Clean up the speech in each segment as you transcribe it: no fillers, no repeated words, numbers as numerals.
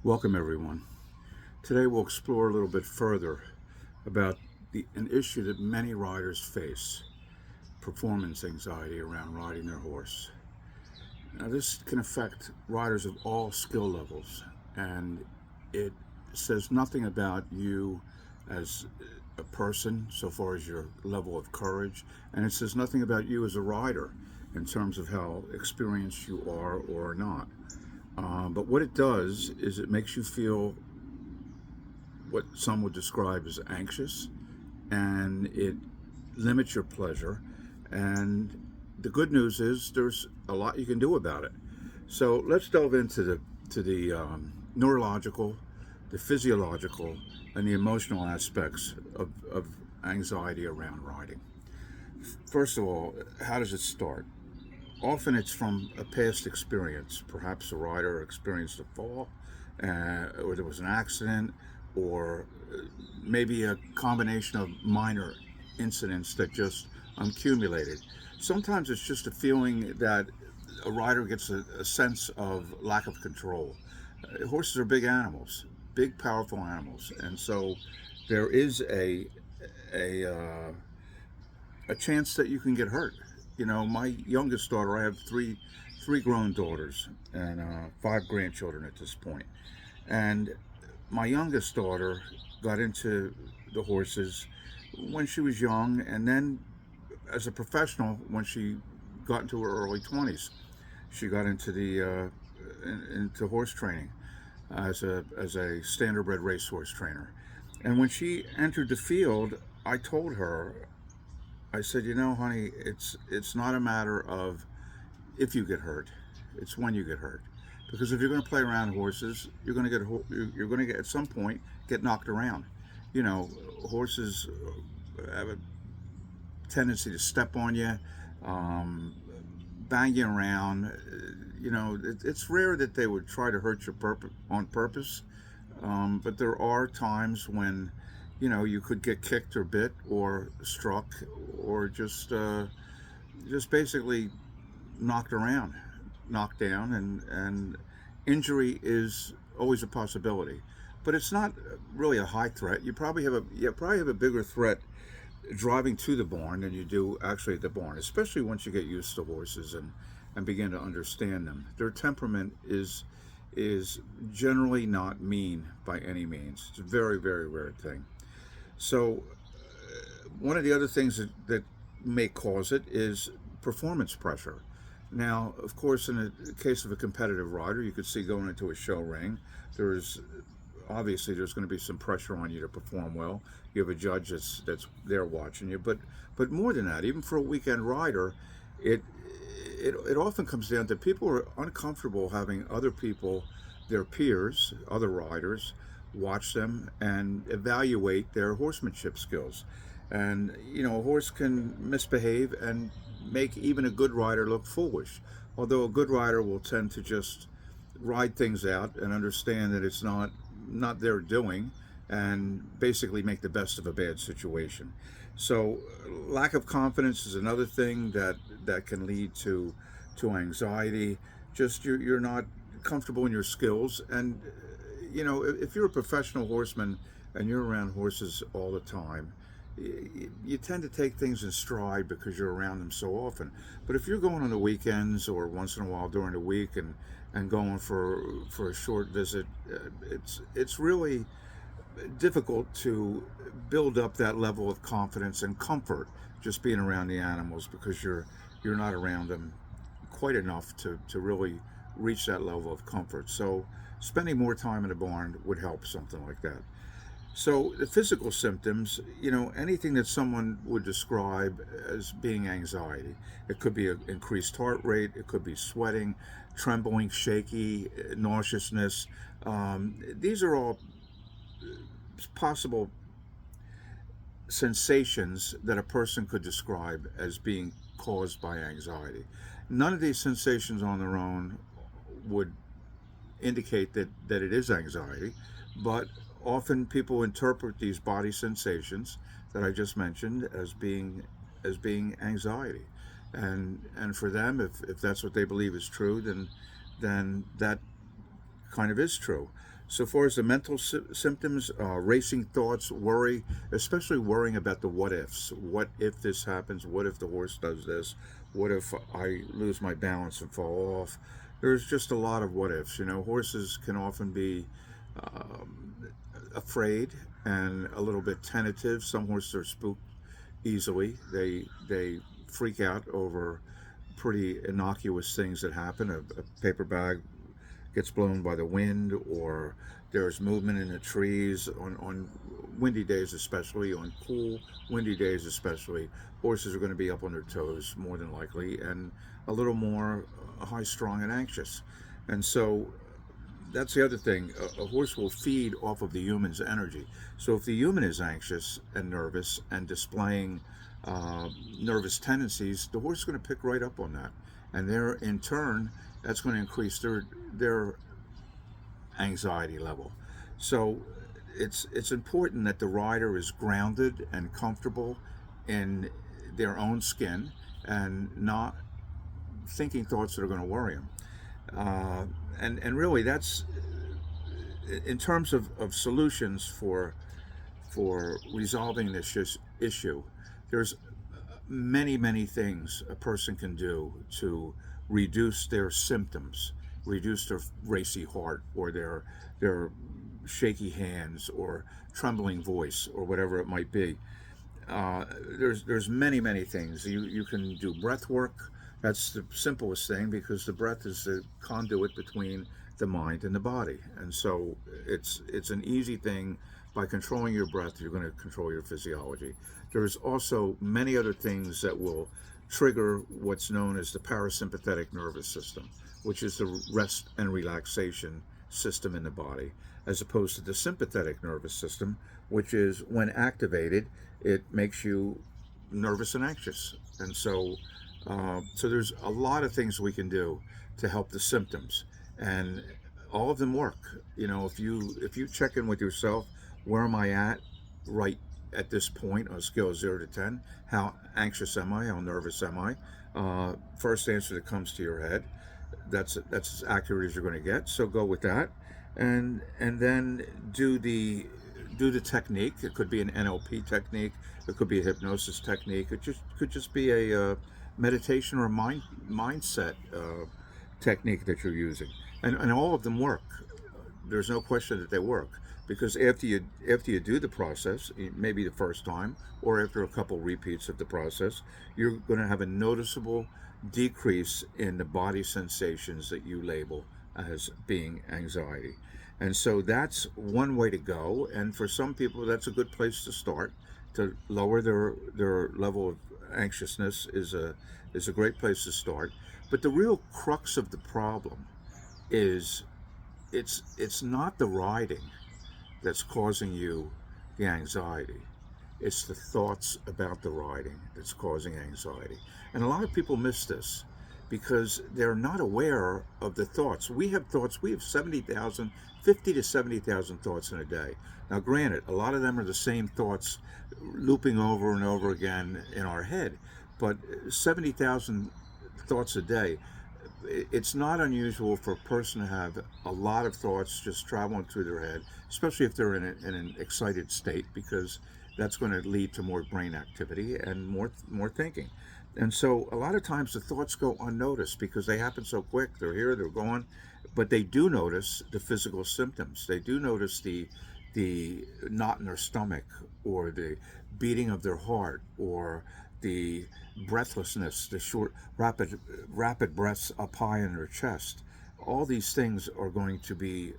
Welcome, everyone. Today we'll explore a little bit further about an issue that many riders face: performance anxiety around riding their horse. Now, this can affect riders of all skill levels, and it says nothing about you as a person so far as your level of courage, and it says nothing about you as a rider in terms of how experienced you are or not. But what it does is it makes you feel what some would describe as anxious, and it limits your pleasure. And the good news is there's a lot you can do about it. So let's delve into the neurological, the physiological, and the emotional aspects of anxiety around riding. First of all, how does it start? Often it's from a past experience. Perhaps a rider experienced a fall, or there was an accident, or maybe a combination of minor incidents that just accumulated. Sometimes it's just a feeling that a rider gets a sense of lack of control. Horses are big animals, big, powerful animals, and so there is a uh, a chance that you can get hurt. You know, my youngest daughter, I have three grown daughters and five grandchildren at this point. And my youngest daughter got into the horses when she was young, and then as a professional when she got into her early 20s. She got into into horse training as a standardbred racehorse trainer. And when she entered the field, I told her, I said, you know, honey, it's not a matter of if you get hurt, it's when you get hurt. Because if you're going to play around horses, you're going to get at some point get knocked around. You know, horses have a tendency to step on you, um, bang you around. You know, it's rare that they would try to hurt you on purpose, but there are times when, you know, you could get kicked or bit or struck or just basically knocked around, knocked down, and injury is always a possibility. But it's not really a high threat. You probably have a bigger threat driving to the barn than you do actually at the barn, especially once you get used to horses and begin to understand them. Their temperament is generally not mean by any means. It's a very, very rare thing. So one of the other things that may cause it is performance pressure. Now, of course, in the case of a competitive rider, you could see going into a show ring, there's obviously there's going to be some pressure on you to perform well. You have a judge that's there watching you, but more than that, even for a weekend rider, it it often comes down to people are uncomfortable having other people, their peers, other riders, watch them and evaluate their horsemanship skills. And you know, a horse can misbehave and make even a good rider look foolish. Although a good rider will tend to just ride things out and understand that it's not their doing, and basically make the best of a bad situation. So lack of confidence is another thing that can lead to anxiety. Just you're not comfortable in your skills, and you know, if you're a professional horseman and you're around horses all the time, you tend to take things in stride because you're around them so often. But if you're going on the weekends or once in a while during the week and going for a short visit, it's really difficult to build up that level of confidence and comfort just being around the animals because you're not around them quite enough to really reach that level of comfort. So spending more time in a barn would help something like that. So the physical symptoms, you know, anything that someone would describe as being anxiety. It could be an increased heart rate, it could be sweating, trembling, shaky, nauseousness. These are all possible sensations that a person could describe as being caused by anxiety. None of these sensations on their own would indicate that it is anxiety, but often people interpret these body sensations that I just mentioned as being anxiety. And for them, if that's what they believe is true, then that kind of is true. So far as the mental symptoms, racing thoughts, worry, especially worrying about the what ifs. What if this happens? What if the horse does this? What if I lose my balance and fall off? There's just a lot of what ifs. You know, horses can often be afraid and a little bit tentative. Some horses are spooked easily. They freak out over pretty innocuous things that happen. A paper bag gets blown by the wind, or there's movement in the trees on windy days, especially on cool windy days, especially. Horses are going to be up on their toes more than likely, and a little more high strung and anxious. And so that's the other thing. A horse will feed off of the human's energy. So if the human is anxious and nervous and displaying nervous tendencies, the horse is going to pick right up on that, and there, in turn, that's going to increase their anxiety level. So it's important that the rider is grounded and comfortable in their own skin and not thinking thoughts that are going to worry them. And really, that's in terms of solutions for resolving this issue. There's many things a person can do to reduce their symptoms, reduce their racy heart, or their shaky hands, or trembling voice, or whatever it might be. There's many things you can do. Breath work, that's the simplest thing, because the breath is the conduit between the mind and the body, and so it's an easy thing. By controlling your breath, you're going to control your physiology. There's also many other things that will trigger what's known as the parasympathetic nervous system, which is the rest and relaxation system in the body, as opposed to the sympathetic nervous system, which is, when activated, it makes you nervous and anxious. And so there's a lot of things we can do to help the symptoms, and all of them work. You know, if you check in with yourself, where am I at right at this point on a scale of 0 to 10? How anxious am I? How nervous am I? First answer that comes to your head. That's as accurate as you're going to get. So go with that, and then do the technique. It could be an NLP technique. It could be a hypnosis technique. It just could just be a meditation or a mindset technique that you're using, and all of them work. There's no question that they work, because after you do the process, maybe the first time or after a couple repeats of the process, you're going to have a noticeable decrease in the body sensations that you label as being anxiety. And so that's one way to go, and for some people that's a good place to start. To lower their level of anxiousness is a great place to start. But the real crux of the problem is, it's not the riding that's causing you the anxiety. It's the thoughts about the riding that's causing anxiety. And a lot of people miss this because they're not aware of the thoughts. We have thoughts, we have 70,000, 50 to 70,000 thoughts in a day. Now, granted, a lot of them are the same thoughts looping over and over again in our head, but 70,000 thoughts a day, it's not unusual for a person to have a lot of thoughts just traveling through their head, especially if they're in an excited state, because that's going to lead to more brain activity and more thinking. And so a lot of times the thoughts go unnoticed because they happen so quick. They're here, they're gone, but they do notice the physical symptoms. They do notice the knot in their stomach, or the beating of their heart, or the breathlessness, the short, rapid breaths up high in their chest. All these things are going to be,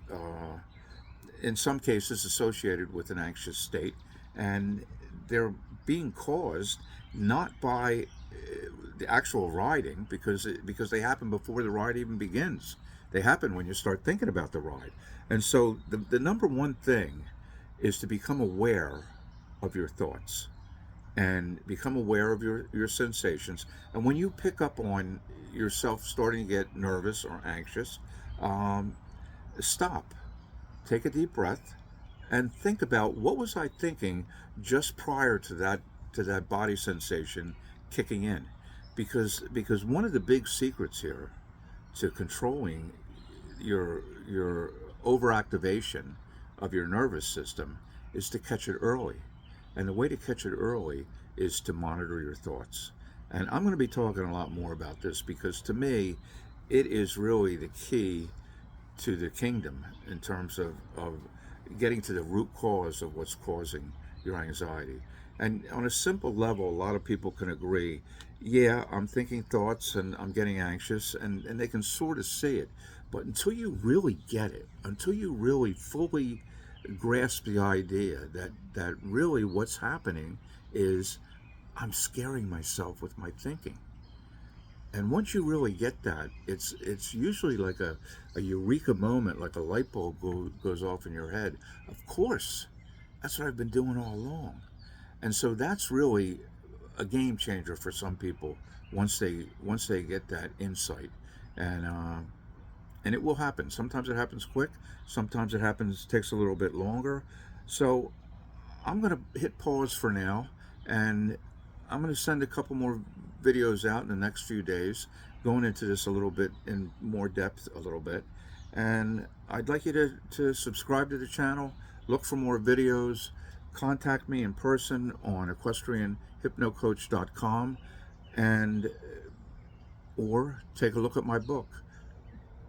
in some cases, associated with an anxious state, and they're being caused not by the actual riding, because they happen before the ride even begins. They happen when you start thinking about the ride. And so the number one thing is to become aware of your thoughts and become aware of your sensations. And when you pick up on yourself starting to get nervous or anxious, stop, take a deep breath, and think about, what was I thinking just prior to that body sensation kicking in. Because one of the big secrets here to controlling your overactivation of your nervous system is to catch it early. And the way to catch it early is to monitor your thoughts. And I'm going to be talking a lot more about this because to me, it is really the key to the kingdom in terms of getting to the root cause of what's causing your anxiety. And on a simple level, a lot of people can agree, yeah, I'm thinking thoughts and I'm getting anxious, and they can sort of see it. But until you really get it, until you really fully grasp the idea that really what's happening is I'm scaring myself with my thinking. And once you really get that, it's usually like a eureka moment, like a light bulb goes off in your head. Of course, that's what I've been doing all along. And so that's really a game changer for some people once they get that insight. And and it will happen. Sometimes it happens quick. Sometimes it happens takes a little bit longer. So I'm going to hit pause for now, and I'm going to send a couple more videos out in the next few days, going into this a little bit in more depth a little bit. And I'd like you to subscribe to the channel, look for more videos, contact me in person on equestrianhypnocoach.com, and or take a look at my book,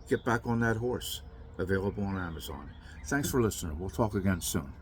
Get Back on That Horse, available on Amazon. Thanks for listening. We'll talk again soon.